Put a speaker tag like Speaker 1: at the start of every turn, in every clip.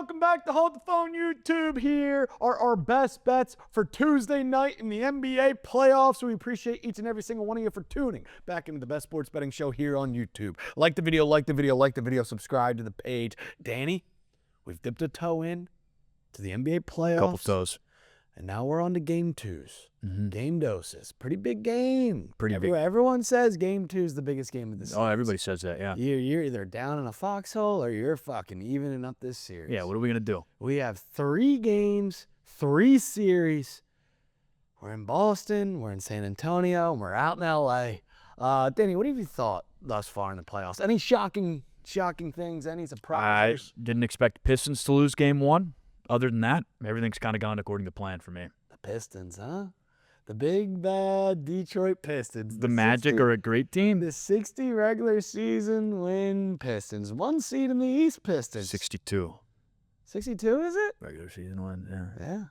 Speaker 1: welcome back to Hold the Phone YouTube. Here are our best bets for Tuesday night in the NBA playoffs. We appreciate each and every single one of you for tuning back into the best sports betting show here on YouTube. Like the video, subscribe to the page. Danny, we've dipped a toe in to the NBA playoffs.
Speaker 2: Couple toes.
Speaker 1: And now we're on to game twos. Game doses. Pretty big game.
Speaker 2: Big.
Speaker 1: Everyone says game two is the biggest game of the season.
Speaker 2: Oh, everybody says that, yeah.
Speaker 1: You're either down in a foxhole or you're fucking evening up this series.
Speaker 2: Yeah, what are we going to do?
Speaker 1: We have 3 games, 3 series. We're in Boston, we're in San Antonio, and we're out in L.A. Danny, what have you thought thus far in the playoffs? Any shocking things? Any surprises?
Speaker 2: I didn't expect Pistons to lose game 1. Other than that, everything's kind of gone according to plan for me.
Speaker 1: The Pistons, huh? The big, bad Detroit Pistons.
Speaker 2: The Magic are a great team.
Speaker 1: The 60 regular season win Pistons. 1 seed in the East Pistons.
Speaker 2: 62.
Speaker 1: 62, is it?
Speaker 2: Regular season win, yeah.
Speaker 1: Yeah.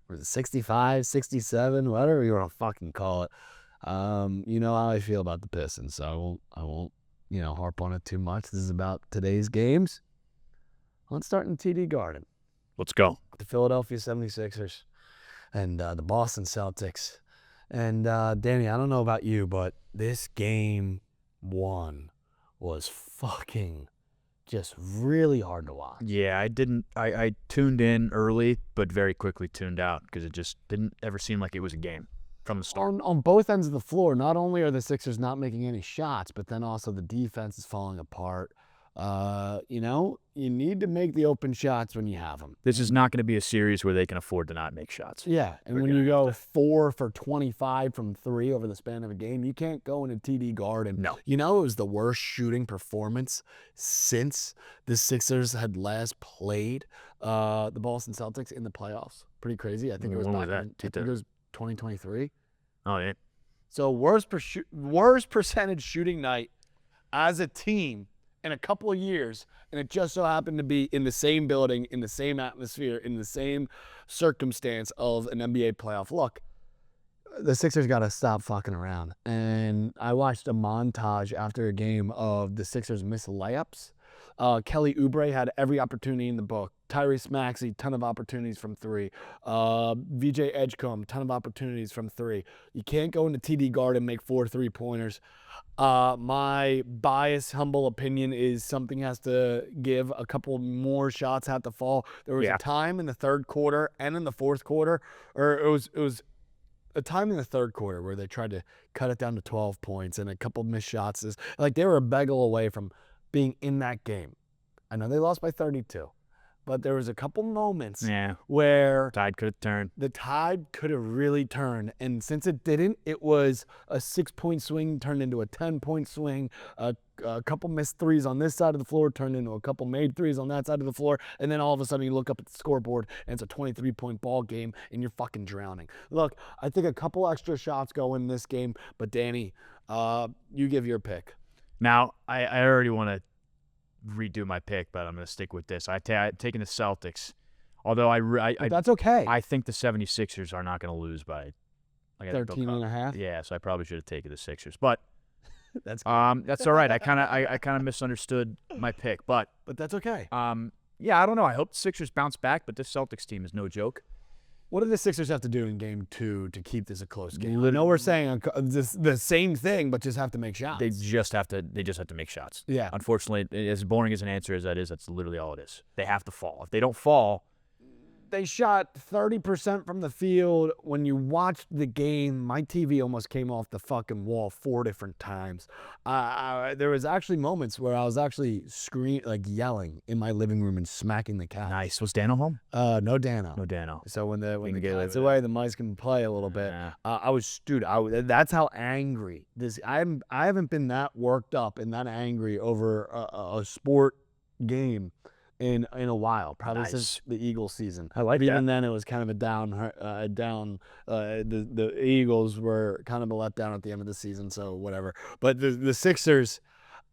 Speaker 1: Or the 65, 67, whatever you want to fucking call it. You know how I feel about the Pistons, so I won't, harp on it too much. This is about today's games. Let's start in TD Garden.
Speaker 2: Let's go.
Speaker 1: The Philadelphia 76ers and the Boston Celtics. And Danny, I don't know about you, but this game 1 was fucking just really hard to watch.
Speaker 2: Yeah, I tuned in early, but very quickly tuned out because it just didn't ever seem like it was a game from the start.
Speaker 1: On both ends of the floor, not only are the Sixers not making any shots, but then also the defense is falling apart. You need to make the open shots when you have them.
Speaker 2: This is not going to be a series where they can afford to not make shots.
Speaker 1: Yeah, and when you go 4 for 25 from 3 over the span of a game, you can't go into TD Garden.
Speaker 2: No.
Speaker 1: It was the worst shooting performance since the Sixers had last played the Boston Celtics in the playoffs. Pretty crazy. I think it was
Speaker 2: When
Speaker 1: back
Speaker 2: was that?
Speaker 1: in, I think it was 2023.
Speaker 2: Oh, yeah.
Speaker 1: So worst percentage shooting night as a team in a couple of years, and it just so happened to be in the same building, in the same atmosphere, in the same circumstance of an NBA playoff. Look, the Sixers got to stop fucking around. And I watched a montage after a game of the Sixers missed layups. Kelly Oubre had every opportunity in the book. Tyrese Maxey, ton of opportunities from 3. VJ Edgecombe, ton of opportunities from 3. You can't go into TD Garden and make 4 3-pointers. My biased, humble opinion is something has to give. A couple more shots have to fall. There was a time in the third quarter and in the fourth quarter, or it was a time in the third quarter where they tried to cut it down to 12 points and a couple missed shots. They were a bagel away from being in that game. I know they lost by 32, but there was a couple moments where
Speaker 2: Tide could have turned.
Speaker 1: the tide could have really turned. And since it didn't, it was a 6-point swing turned into a 10-point swing. A couple missed threes on this side of the floor turned into a couple made threes on that side of the floor. And then all of a sudden you look up at the scoreboard and it's a 23-point ball game and you're fucking drowning. Look, I think a couple extra shots go in this game. But Danny, you give your pick.
Speaker 2: Now, I already want to redo my pick, but I'm going to stick with this. I've taken the Celtics, although
Speaker 1: That's okay.
Speaker 2: I think the 76ers are not going to lose by
Speaker 1: 13.5.
Speaker 2: Yeah, so I probably should have taken the Sixers, but
Speaker 1: That's
Speaker 2: all right. I kind of misunderstood my pick, but
Speaker 1: that's okay.
Speaker 2: yeah, I don't know. I hope the Sixers bounce back, but this Celtics team is no joke.
Speaker 1: What do the Sixers have to do in game 2 to keep this a close game? I know we're saying the same thing, but just have to make shots.
Speaker 2: They just have to make shots.
Speaker 1: Yeah.
Speaker 2: Unfortunately, as boring as an answer as that is, that's literally all it is. They have to fall. If they don't fall,
Speaker 1: they shot 30% from the field. When you watched the game, my TV almost came off the fucking wall 4 different times. There was actually moments where I was actually yelling in my living room and smacking the couch.
Speaker 2: nice. Was Dano home?
Speaker 1: No Dano.
Speaker 2: No Dano.
Speaker 1: So when the
Speaker 2: get
Speaker 1: game
Speaker 2: away
Speaker 1: gets
Speaker 2: with
Speaker 1: away, the mice can play a little bit.
Speaker 2: Yeah.
Speaker 1: I was that's how angry I haven't been that worked up and that angry over a sport game in a while, probably since the Eagles season.
Speaker 2: I like
Speaker 1: Even
Speaker 2: that.
Speaker 1: then, it was kind of a down. The Eagles were kind of a letdown at the end of the season, so whatever. But the Sixers,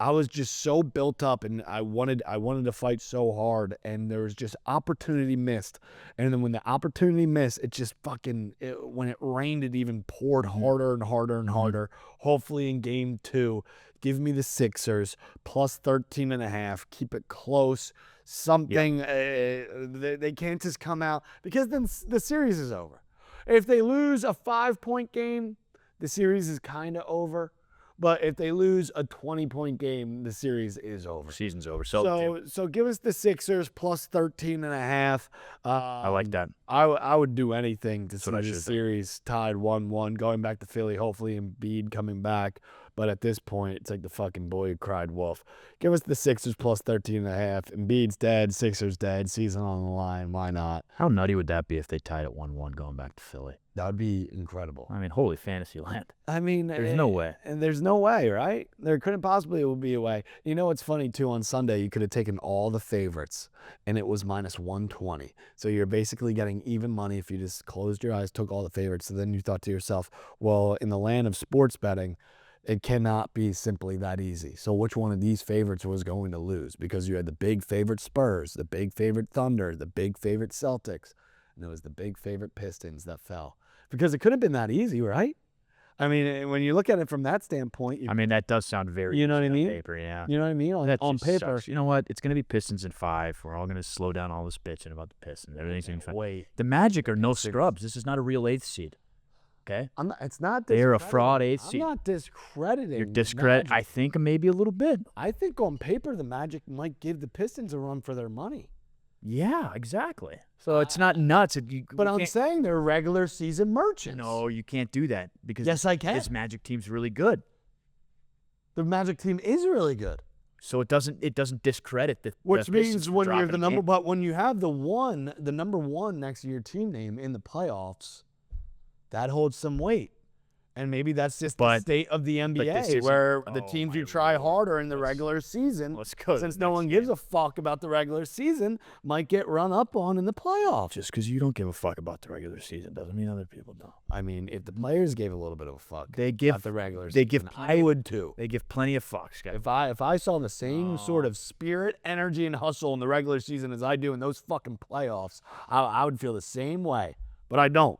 Speaker 1: I was just so built up, and I wanted to fight so hard, and there was just opportunity missed. And then when the opportunity missed, it just when it rained, it even poured harder and harder and harder. Hopefully in game 2, give me the Sixers plus 13.5. Keep it close. something. They can't just come out because then the series is over. If they lose a 5-point game, the series is kind of over. But if they lose a 20-point game, the series is over.
Speaker 2: Season's over.
Speaker 1: So give us the Sixers plus 13.5.
Speaker 2: I like that.
Speaker 1: I would do anything to see
Speaker 2: what I
Speaker 1: the
Speaker 2: should think.
Speaker 1: series tied 1-1, going back to Philly, hopefully Embiid coming back. But at this point, it's like the fucking boy who cried wolf. Give us the Sixers plus 13.5. Embiid's dead, Sixers dead, season on the line. Why not?
Speaker 2: How nutty would that be if they tied at 1-1 going back to Philly?
Speaker 1: That would be incredible.
Speaker 2: I mean, holy fantasy land.
Speaker 1: I mean,
Speaker 2: There's no way.
Speaker 1: And there's no way, right? There couldn't possibly be a way. You know what's funny, too? On Sunday, you could have taken all the favorites, and it was minus 120. So you're basically getting even money if you just closed your eyes, took all the favorites. So then you thought to yourself, well, in the land of sports betting, it cannot be simply that easy. So which one of these favorites was going to lose? Because you had the big favorite Spurs, the big favorite Thunder, the big favorite Celtics, and it was the big favorite Pistons that fell. Because it couldn't have been that easy, right? I mean, when you look at it from that standpoint,
Speaker 2: I mean, that does sound very
Speaker 1: you know what I
Speaker 2: easy
Speaker 1: mean?
Speaker 2: on paper, yeah.
Speaker 1: You know what I mean?
Speaker 2: That
Speaker 1: On
Speaker 2: just
Speaker 1: paper.
Speaker 2: sucks. You know what? It's going to be Pistons in 5. We're all going to slow down all this bitching about the Pistons. Everything's going to be fine.
Speaker 1: Wait.
Speaker 2: The Magic are no scrubs. This is not a real 8th seed. Okay?
Speaker 1: It's not
Speaker 2: They are a
Speaker 1: discrediting.
Speaker 2: fraud 8th seed.
Speaker 1: I'm not discrediting.
Speaker 2: You're discredit.
Speaker 1: Magic.
Speaker 2: I think maybe a little bit.
Speaker 1: I think on paper, the Magic might give the Pistons a run for their money.
Speaker 2: Yeah, exactly. So it's not nuts.
Speaker 1: But I'm saying they're regular season merchants.
Speaker 2: No, you can't do that because
Speaker 1: Yes, I can.
Speaker 2: this Magic team's really good.
Speaker 1: The Magic team is really good.
Speaker 2: So it doesn't discredit the
Speaker 1: Which
Speaker 2: the
Speaker 1: means
Speaker 2: Pistons for
Speaker 1: when you're
Speaker 2: dropping
Speaker 1: the
Speaker 2: a
Speaker 1: number,
Speaker 2: game.
Speaker 1: but when you have the number one next to your team name in the playoffs, that holds some weight. And maybe that's just the
Speaker 2: But-
Speaker 1: state of the
Speaker 2: this
Speaker 1: NBA,
Speaker 2: isn't-
Speaker 1: where the
Speaker 2: oh
Speaker 1: teams
Speaker 2: my
Speaker 1: who try
Speaker 2: Lord.
Speaker 1: harder in the
Speaker 2: Let's-
Speaker 1: regular season,
Speaker 2: Let's go. to
Speaker 1: since
Speaker 2: the
Speaker 1: no
Speaker 2: next
Speaker 1: one gives
Speaker 2: game.
Speaker 1: a fuck about the regular season, might get run up on in the playoffs.
Speaker 2: Just because you don't give a fuck about the regular season doesn't mean other people don't.
Speaker 1: I mean, if the players gave a little bit of a fuck
Speaker 2: They give
Speaker 1: about the regular
Speaker 2: they
Speaker 1: season,
Speaker 2: give
Speaker 1: I would too.
Speaker 2: They give plenty of fucks, guys.
Speaker 1: If I saw the same sort of spirit, energy, and hustle in the regular season as I do in those fucking playoffs, I would feel the same way. But I don't.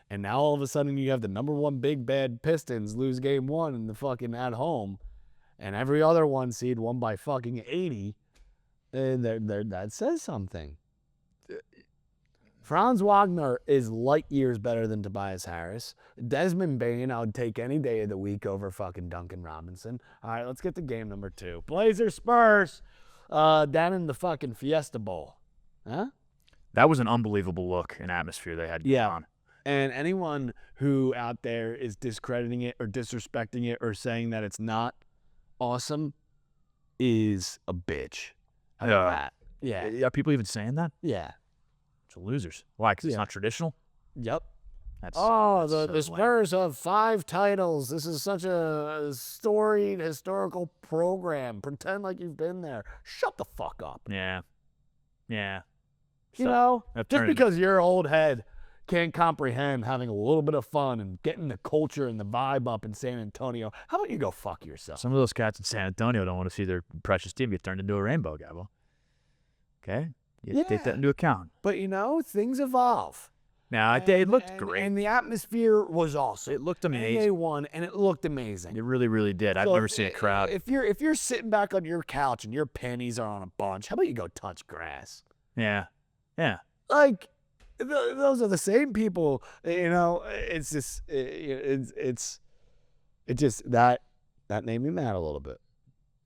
Speaker 1: And now all of a sudden you have the number one big bad Pistons lose game 1 in the fucking at home, and every other one seed won by fucking 80. And that says something. Franz Wagner is light years better than Tobias Harris. Desmond Bane, I would take any day of the week over fucking Duncan Robinson. All right, let's get to game number 2. Blazers-Spurs down in the fucking Fiesta Bowl. Huh?
Speaker 2: That was an unbelievable look and atmosphere they had going on.
Speaker 1: And anyone who out there is discrediting it or disrespecting it or saying that it's not awesome is a bitch. How about that? Yeah.
Speaker 2: Are people even saying that?
Speaker 1: Yeah.
Speaker 2: Bunch of losers. Why? Because it's
Speaker 1: Yeah.
Speaker 2: not traditional?
Speaker 1: Yep.
Speaker 2: That's
Speaker 1: Oh,
Speaker 2: that's
Speaker 1: the
Speaker 2: so lame.
Speaker 1: Spurs have 5 titles. This is such a storied historical program. Pretend like you've been there. Shut the fuck up.
Speaker 2: Yeah. Yeah.
Speaker 1: You know,
Speaker 2: I've
Speaker 1: just
Speaker 2: turned it-
Speaker 1: because your old head can't comprehend having a little bit of fun and getting the culture and the vibe up in San Antonio, how about you go fuck yourself?
Speaker 2: Some of those cats in San Antonio don't want to see their precious team get turned into a rainbow, Gabo. Okay? You take that
Speaker 1: Yeah.
Speaker 2: into account.
Speaker 1: But you know, things evolve.
Speaker 2: Now, it looked
Speaker 1: And-
Speaker 2: great.
Speaker 1: And the atmosphere was awesome.
Speaker 2: It looked
Speaker 1: And
Speaker 2: amazing.
Speaker 1: they won, and it looked amazing.
Speaker 2: It really, really did. I've
Speaker 1: So
Speaker 2: never seen a crowd.
Speaker 1: If you're sitting back on your couch and your panties are on a bunch, how about you go touch grass?
Speaker 2: Yeah. Yeah.
Speaker 1: Like, those are the same people. You know, it's just that made me mad a little bit.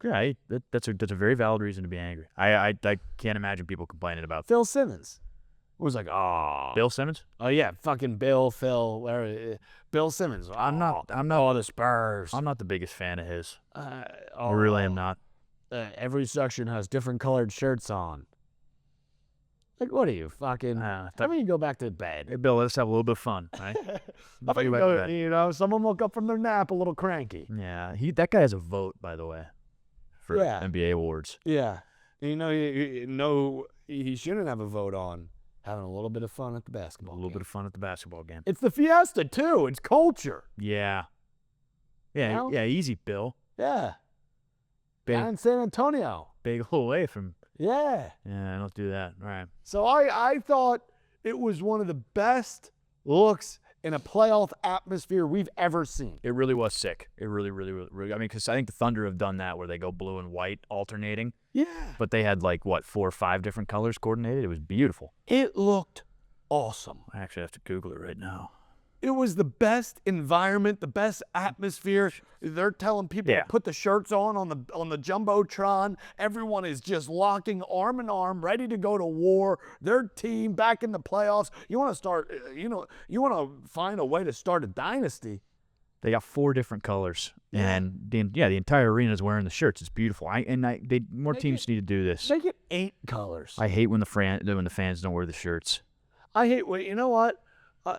Speaker 2: Yeah, that's a very valid reason to be angry. I can't imagine people complaining about
Speaker 1: Phil Simmons was like, oh,
Speaker 2: Bill Simmons.
Speaker 1: oh yeah, fucking Phil, whatever. Bill Simmons.
Speaker 2: I'm not
Speaker 1: the Spurs.
Speaker 2: I'm not the biggest fan of his.
Speaker 1: I
Speaker 2: I really am not.
Speaker 1: Every section has different colored shirts on. Like, what are you, fucking?
Speaker 2: Uh,
Speaker 1: How about you go back to bed?
Speaker 2: Hey, Bill, let's have a little bit of fun, right?
Speaker 1: How about you
Speaker 2: Go back to
Speaker 1: go,
Speaker 2: bed.
Speaker 1: you know, someone woke up from their nap a little cranky.
Speaker 2: Yeah, that guy has a vote, by the way, for
Speaker 1: Yeah.
Speaker 2: NBA awards.
Speaker 1: Yeah. You know, he shouldn't have a vote on having a little bit of fun at the
Speaker 2: A
Speaker 1: basketball
Speaker 2: little
Speaker 1: game.
Speaker 2: bit of fun at the basketball game.
Speaker 1: It's the fiesta, too. It's culture.
Speaker 2: Yeah. Yeah,
Speaker 1: You know?
Speaker 2: yeah, easy, Bill.
Speaker 1: Yeah.
Speaker 2: Big,
Speaker 1: Down in San Antonio.
Speaker 2: big hole away from.
Speaker 1: Yeah.
Speaker 2: Yeah, don't do that. All right.
Speaker 1: So I thought it was one of the best looks in a playoff atmosphere we've ever seen.
Speaker 2: It really was sick. It really, really, really, really I mean, because I think the Thunder have done that where they go blue and white alternating.
Speaker 1: Yeah.
Speaker 2: But they had like, what, 4 or 5 different colors coordinated? It was beautiful.
Speaker 1: It looked awesome.
Speaker 2: I actually have to Google it right now.
Speaker 1: It was the best environment, the best atmosphere. They're telling people to put the shirts on the Jumbotron. Everyone is just locking arm in arm, ready to go to war. Their team back in the playoffs. You want to start, you want to find a way to start a dynasty.
Speaker 2: They got 4 different colors, and the entire arena is wearing the shirts. It's beautiful. More teams need to do this.
Speaker 1: Make it 8 colors.
Speaker 2: I hate when the fans don't wear the shirts.
Speaker 1: I hate. You know what?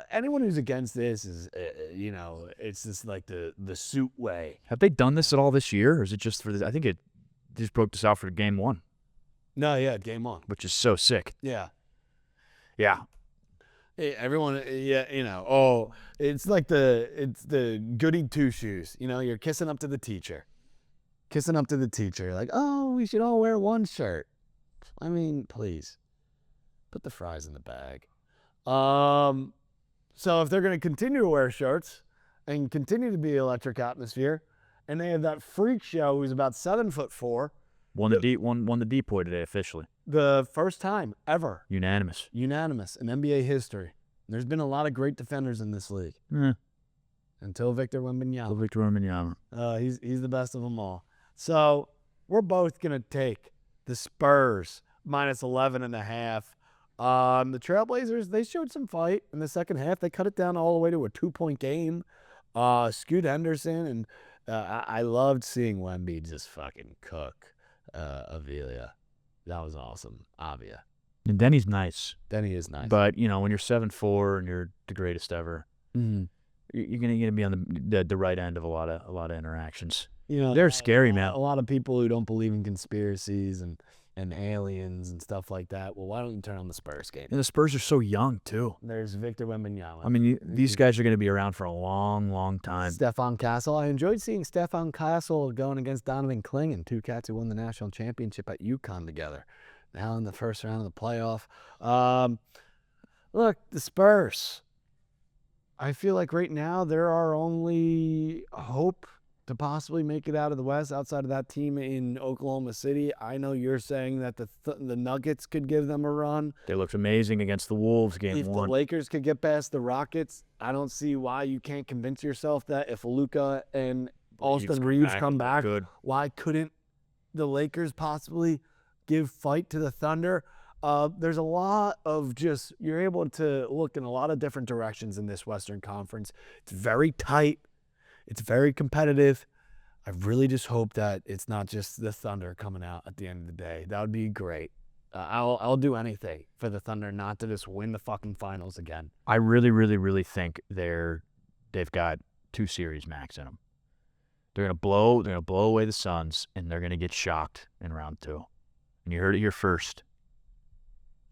Speaker 1: Anyone who's against this is, it's just like the suit way.
Speaker 2: Have they done this at all this year, or is it just for the? I think it just broke this out for game 1.
Speaker 1: No, yeah, game 1,
Speaker 2: which is so sick.
Speaker 1: Yeah. Hey, everyone, it's like the goody two shoes. You're kissing up to the teacher. You're like, oh, we should all wear one shirt. I mean, please, put the fries in the bag. So if they're going to continue to wear shirts and continue to be electric atmosphere, and they have that freak show who's about 7'4",
Speaker 2: won the depoy today officially.
Speaker 1: The first time ever.
Speaker 2: Unanimous
Speaker 1: in NBA history. There's been a lot of great defenders in this league. Until Victor Wembanyama. He's the best of them all. So we're both going to take the Spurs minus 11.5. The Trailblazers, they showed some fight in the second half. They cut it down all the way to a 2-point game. Scoot Henderson, and I loved seeing Wemby just fucking cook Avila. That was awesome. Avia.
Speaker 2: And Denny's nice.
Speaker 1: Denny is nice.
Speaker 2: But, when you're 7'4" and you're the greatest ever, you're gonna be on the right end of a lot of interactions. They're scary, man.
Speaker 1: A lot of people who don't believe in conspiracies and aliens and stuff like that. Well, why don't you turn on the Spurs game?
Speaker 2: And the Spurs are so young, too.
Speaker 1: There's Victor Wembanyama.
Speaker 2: I mean, these guys are going to be around for a long, long time.
Speaker 1: Stephon Castle. I enjoyed seeing Stephon Castle going against Donovan Clingan, 2 cats who won the national championship at UConn together. Now in the first round of the playoff. Look, the Spurs. I feel like right now there are only hope to possibly make it out of the West outside of that team in Oklahoma City. I know you're saying that the Nuggets could give them a run.
Speaker 2: They looked amazing against the Wolves game 1.
Speaker 1: If the Lakers could get past the Rockets, I don't see why you can't convince yourself that if Luka and Austin Reeves come back, why couldn't the Lakers possibly give fight to the Thunder? There's a lot of you're able to look in a lot of different directions in this Western Conference. It's very tight. It's very competitive. I really just hope that it's not just the Thunder coming out at the end of the day. That would be great. I'll do anything for the Thunder not to just win the fucking finals again.
Speaker 2: I really, really, really think they've got 2 series max in them. They're gonna blow away the Suns, and they're gonna get shocked in round 2. And you heard it here first.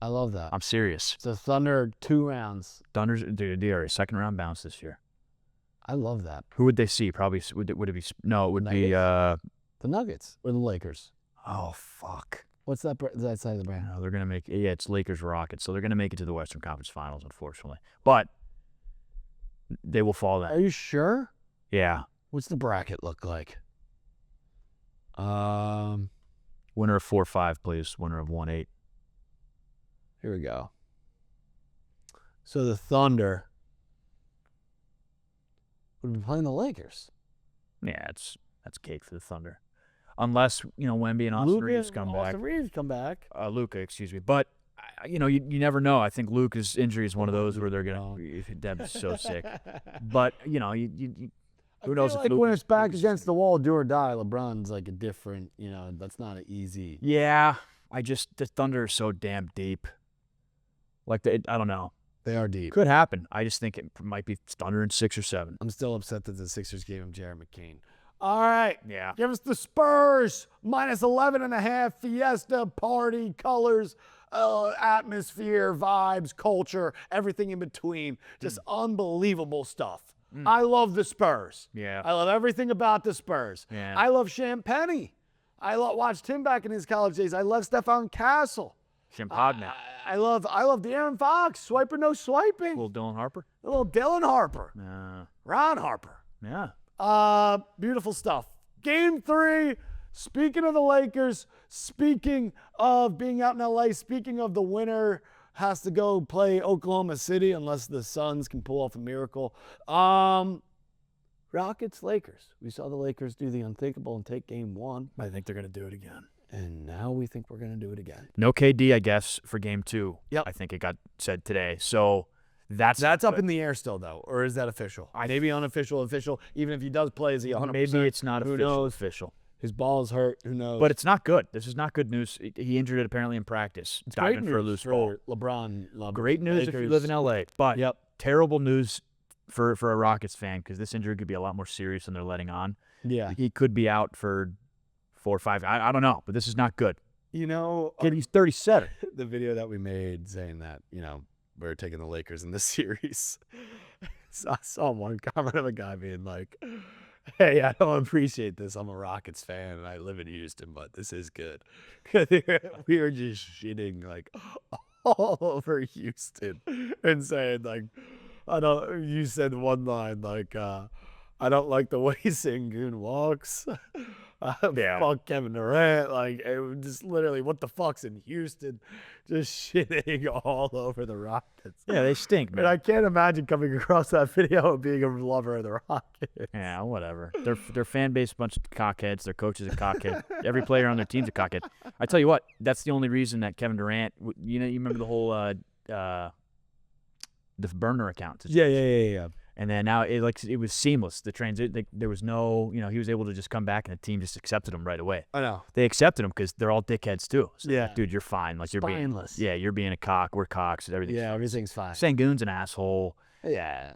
Speaker 1: I love that.
Speaker 2: I'm serious.
Speaker 1: So Thunder 2 rounds.
Speaker 2: Thunder's they are a second round bounce this year.
Speaker 1: I love that.
Speaker 2: Who would they see? Probably would it be? No, it would
Speaker 1: Nuggets.
Speaker 2: be
Speaker 1: the Nuggets or the Lakers.
Speaker 2: Oh fuck!
Speaker 1: What's that side of the brand?
Speaker 2: No, they're gonna make. Yeah, it's Lakers Rockets, so they're gonna make it to the Western Conference Finals, unfortunately. But they will fall then.
Speaker 1: Are you sure?
Speaker 2: Yeah.
Speaker 1: What's the bracket look like?
Speaker 2: Winner of 4-5, please. Winner of 1-8.
Speaker 1: Here we go. So the Thunder would be playing the Lakers.
Speaker 2: Yeah, that's cake for the Thunder, unless Wemby and Austin Reeves come back. Luka, excuse me. But you never know. I think Luka's injury is one of those where they're gonna. Deb's so sick. But who knows?
Speaker 1: Like when it's back against the wall, do or die. LeBron's like a different. That's not an easy.
Speaker 2: Yeah, the Thunder is so damn deep. Like I don't know.
Speaker 1: They are deep.
Speaker 2: Could happen. I just think it might be Thunder in 6 or 7.
Speaker 1: I'm still upset that the Sixers gave him Jared McCain. All right.
Speaker 2: Yeah.
Speaker 1: Give us the Spurs minus 11.5. Fiesta, party, colors, atmosphere, vibes, culture, everything in between. Just unbelievable stuff. I love the Spurs.
Speaker 2: Yeah.
Speaker 1: I love everything about the Spurs.
Speaker 2: Yeah.
Speaker 1: I love Champagne. I watched him back in his college days. I love Stephon Castle.
Speaker 2: Champagne.
Speaker 1: I love De'Aaron Fox. Swiper, no swiping.
Speaker 2: Little Dylan Harper.
Speaker 1: A little Dylan Harper. Ron Harper.
Speaker 2: Yeah.
Speaker 1: Beautiful stuff. Game 3, Speaking of the Lakers, speaking of being out in LA, speaking of the winner has to go play Oklahoma City unless the Suns can pull off a miracle. Rockets, Lakers. We saw the Lakers do the unthinkable and take game 1.
Speaker 2: I think they're going to do it again.
Speaker 1: And now we think we're going to do it again.
Speaker 2: No KD, I guess, for game 2.
Speaker 1: Yep.
Speaker 2: I think it got said today. So that's
Speaker 1: up in the air still, though, or is that official? Maybe unofficial, official. Even if he does play, is he 100%?
Speaker 2: Maybe it's not
Speaker 1: Who
Speaker 2: official.
Speaker 1: His ball's hurt. Who knows?
Speaker 2: But it's not good. This is not good news. He injured it apparently in practice.
Speaker 1: It's
Speaker 2: diving
Speaker 1: great news
Speaker 2: for a loose ball.
Speaker 1: LeBron.
Speaker 2: Great news if you live in LA. But terrible news for a Rockets fan because this injury could be a lot more serious than they're letting on.
Speaker 1: Yeah.
Speaker 2: He could be out for 4 or 5. I don't know, but this is not good.
Speaker 1: You know,
Speaker 2: Kid, he's 37.
Speaker 1: The video that we made saying that, we're taking the Lakers in this series. So I saw one comment of a guy being like, hey, I don't appreciate this. I'm a Rockets fan and I live in Houston, but this is good. We were just shitting like all over Houston and saying like, you said one line like, I don't like the way Sengun walks. Fuck Kevin Durant. Like, it was just literally, what the fuck's in Houston? Just shitting all over the Rockets.
Speaker 2: Yeah, they stink, man.
Speaker 1: And I can't imagine coming across that video and being a lover of the Rockets.
Speaker 2: Yeah, whatever. Their fan base, a bunch of cockheads. Their coach is a cockhead. Every player on their team's a cockhead. I tell you what, that's the only reason that Kevin Durant, you remember the whole the burner account.
Speaker 1: Yeah.
Speaker 2: And then now it was seamless. The transit, there was no, he was able to just come back and the team just accepted him right away.
Speaker 1: I know.
Speaker 2: They accepted him because they're all dickheads too. So,
Speaker 1: yeah,
Speaker 2: dude, you're fine. Like you're
Speaker 1: spineless.
Speaker 2: you're being a cock. We're cocks.
Speaker 1: Everything's fine.
Speaker 2: Sengun's an asshole.
Speaker 1: Yeah.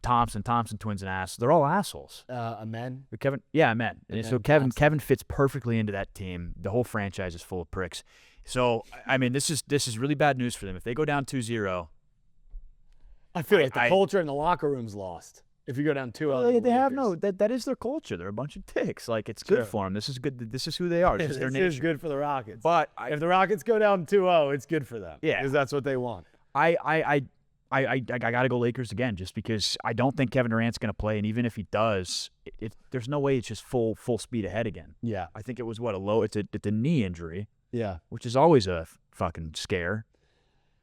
Speaker 2: Thompson twins an ass. They're all assholes.
Speaker 1: Amen.
Speaker 2: Kevin, Amen. And so Kevin fits perfectly into that team. The whole franchise is full of pricks. So I mean, this is really bad news for them. If they go down 2-0.
Speaker 1: I feel like the culture in the locker room's lost. If you go down 2-0,
Speaker 2: they have no. That is their culture. They're a bunch of dicks. Like it's good for them. This is good. This is who they are. This is their nature.
Speaker 1: This is good for the Rockets.
Speaker 2: But
Speaker 1: if the Rockets go down 2-0, it's good for them.
Speaker 2: Yeah,
Speaker 1: because that's what they want.
Speaker 2: I got to go Lakers again, just because I don't think Kevin Durant's going to play, and even if he does, there's no way it's just full speed ahead again.
Speaker 1: Yeah,
Speaker 2: I think it was it's a knee injury.
Speaker 1: Yeah,
Speaker 2: which is always a fucking scare.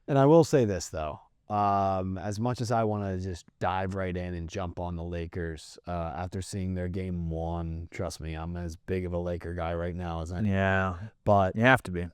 Speaker 1: And I will say this though. As much as I want to just dive right in and jump on the Lakers after seeing their game 1, trust me, I'm as big of a Laker guy right now as anyone.
Speaker 2: Yeah,
Speaker 1: but
Speaker 2: you have to be.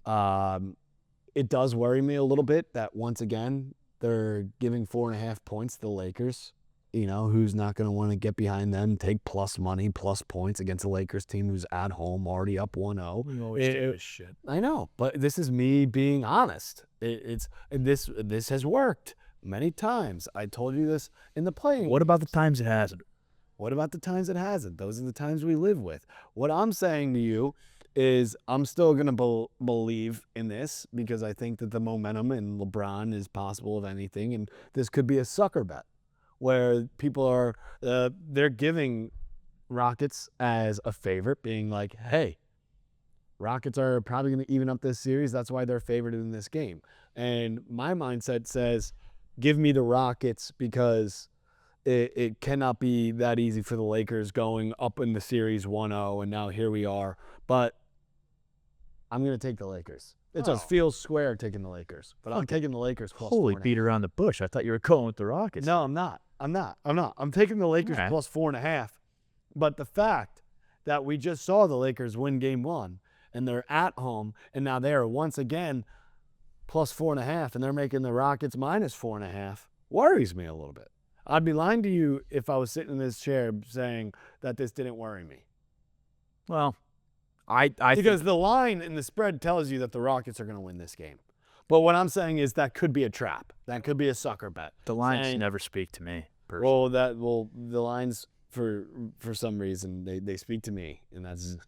Speaker 1: It does worry me a little bit that once again they're giving 4.5 points to the Lakers. Who's not going to want to get behind them, take plus money, plus points against a Lakers team who's at home already up 1-0.
Speaker 2: We always do this shit.
Speaker 1: I know, but this is me being honest. This has worked. Many times. I told you this in the playing.
Speaker 2: What about the times it hasn't?
Speaker 1: What about the times it hasn't? Those are the times we live with. What I'm saying to you is I'm still going to believe in this because I think that the momentum in LeBron is possible of anything. And this could be a sucker bet where people are, they're giving Rockets as a favorite, being like, hey, Rockets are probably going to even up this series. That's why they're favored in this game. And my mindset says, give me the Rockets because it cannot be that easy for the Lakers going up in the series 1-0, and now here we are. But I'm going to take the Lakers. It just feels square taking the Lakers, but I'm taking the Lakers plus 4.5.
Speaker 2: Holy beat around the bush. I thought you were going with the Rockets.
Speaker 1: No, I'm not. I'm taking the Lakers plus 4.5. But the fact that we just saw the Lakers win game 1, and they're at home, and now they are once again plus 4.5, and they're making the Rockets minus 4.5, worries me a little bit. I'd be lying to you if I was sitting in this chair saying that this didn't worry me.
Speaker 2: Well,
Speaker 1: because the line in the spread tells you that the Rockets are going to win this game. But what I'm saying is that could be a trap. That could be a sucker bet.
Speaker 2: The lines never speak to me personally.
Speaker 1: The lines for some reason they speak to me, and that's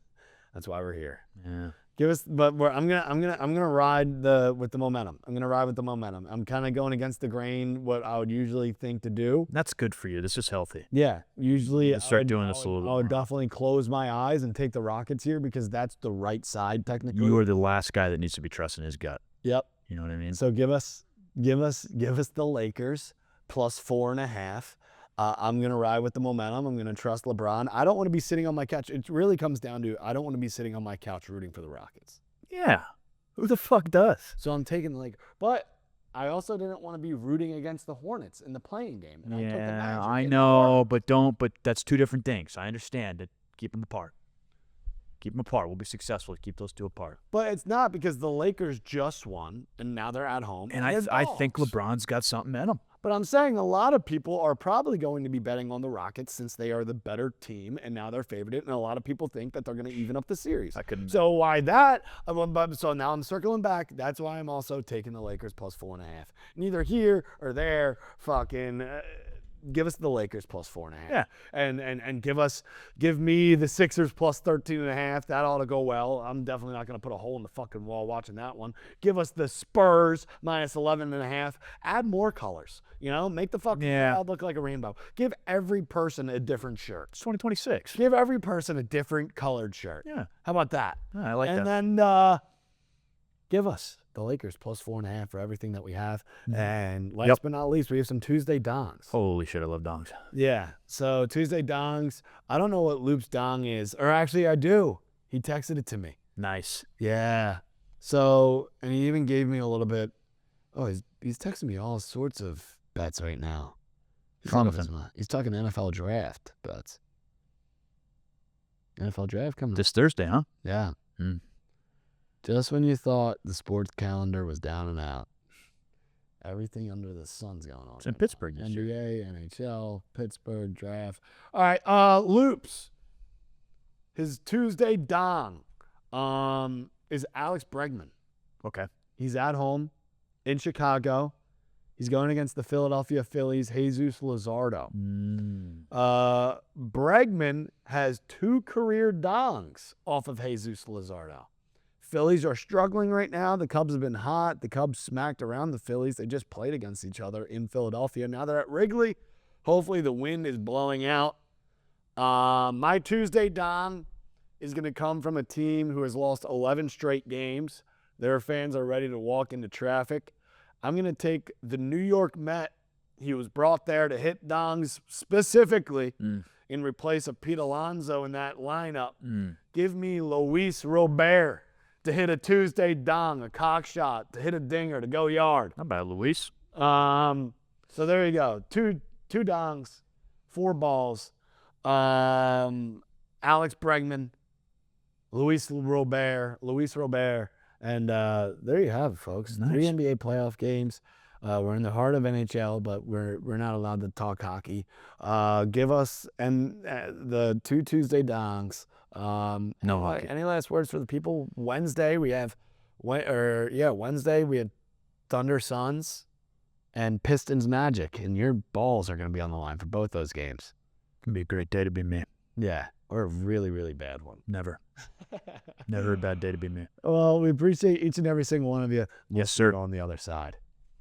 Speaker 1: why we're here.
Speaker 2: Yeah.
Speaker 1: I'm gonna ride with the momentum. I'm gonna ride with the momentum. I'm kind of going against the grain, what I would usually think to do.
Speaker 2: That's good for you. This is healthy.
Speaker 1: Yeah, usually I
Speaker 2: start doing this a little bit.
Speaker 1: I would definitely close my eyes and take the Rockets here because that's the right side technically.
Speaker 2: You are the last guy that needs to be trusting his gut.
Speaker 1: Yep.
Speaker 2: You know what I mean?
Speaker 1: So give us the Lakers plus 4.5. I'm going to ride with the momentum. I'm going to trust LeBron. I don't want to be sitting on my couch. It really comes down to I don't want to be sitting on my couch rooting for the Rockets.
Speaker 2: Yeah. Who the fuck does?
Speaker 1: So I'm taking the Lakers. But I also didn't want to be rooting against the Hornets in the playing game. And I took the Magic
Speaker 2: I
Speaker 1: in
Speaker 2: know, but that's two different things. I understand it. Keep them apart. Keep them apart. We'll be successful to keep those two apart.
Speaker 1: But it's not because the Lakers just won, and now they're at home.
Speaker 2: And I think LeBron's got something in him.
Speaker 1: But I'm saying a lot of people are probably going to be betting on the Rockets since they are the better team, and now they're favored. And a lot of people think that they're going to even up the series. So why that? So now I'm circling back. That's why I'm also taking the Lakers plus 4.5. Neither here or there. Fucking. Give us the Lakers plus 4.5.
Speaker 2: Yeah.
Speaker 1: And give me the Sixers plus 13.5. That ought to go well. I'm definitely not going to put a hole in the fucking wall watching that one. Give us the Spurs minus 11.5. Add more colors. Make the fucking crowd look like a rainbow. Give every person a different shirt.
Speaker 2: It's 2026.
Speaker 1: Give every person a different colored shirt.
Speaker 2: Yeah.
Speaker 1: How about that?
Speaker 2: I like that.
Speaker 1: And then give us the Lakers plus 4.5 for everything that we have. And last but not least, we have some Tuesday dongs.
Speaker 2: Holy shit, I love dongs.
Speaker 1: Yeah. So Tuesday dongs. I don't know what Loop's dong is. Or actually, I do. He texted it to me.
Speaker 2: Nice.
Speaker 1: Yeah. So, and he even gave me a little bit. Oh, he's texting me all sorts of bets right now. He's talking NFL draft bets. NFL draft coming
Speaker 2: this Thursday, huh?
Speaker 1: Yeah. Just when you thought the sports calendar was down and out, everything under the sun's going on.
Speaker 2: It's in Pittsburgh.
Speaker 1: NBA, NHL, Pittsburgh draft. All right, Loops. His Tuesday dong is Alex Bregman.
Speaker 2: Okay.
Speaker 1: He's at home in Chicago. He's going against the Philadelphia Phillies, Jesus Luzardo. Bregman has 2 career dongs off of Jesus Luzardo. Phillies are struggling right now. The Cubs have been hot. The Cubs smacked around the Phillies. They just played against each other in Philadelphia. Now they're at Wrigley. Hopefully the wind is blowing out. My Tuesday dong is going to come from a team who has lost 11 straight games. Their fans are ready to walk into traffic. I'm going to take the New York Met. He was brought there to hit dongs specifically in replace of Pete Alonso in that lineup. Give me Luis Robert to hit a Tuesday dong, a cock shot, to hit a dinger, to go yard.
Speaker 2: Not bad, Luis.
Speaker 1: So there you go. Two dongs, 4 balls. Alex Bregman, Luis Robert. And there you have it, folks.
Speaker 2: Nice.
Speaker 1: 3 NBA playoff games. We're in the heart of NHL, but we're not allowed to talk hockey. Give us the 2 Tuesday dongs.
Speaker 2: No hockey.
Speaker 1: Any last words for the people? Wednesday we had Thunder Suns and Pistons Magic, and your balls are going to be on the line for both those games.
Speaker 2: It's going to be a great day to be me.
Speaker 1: Yeah, or a really, really bad one.
Speaker 2: Never. Never a bad day to be me.
Speaker 1: Well, we appreciate each and every single one of you.
Speaker 2: Yes, sir.
Speaker 1: On the other side.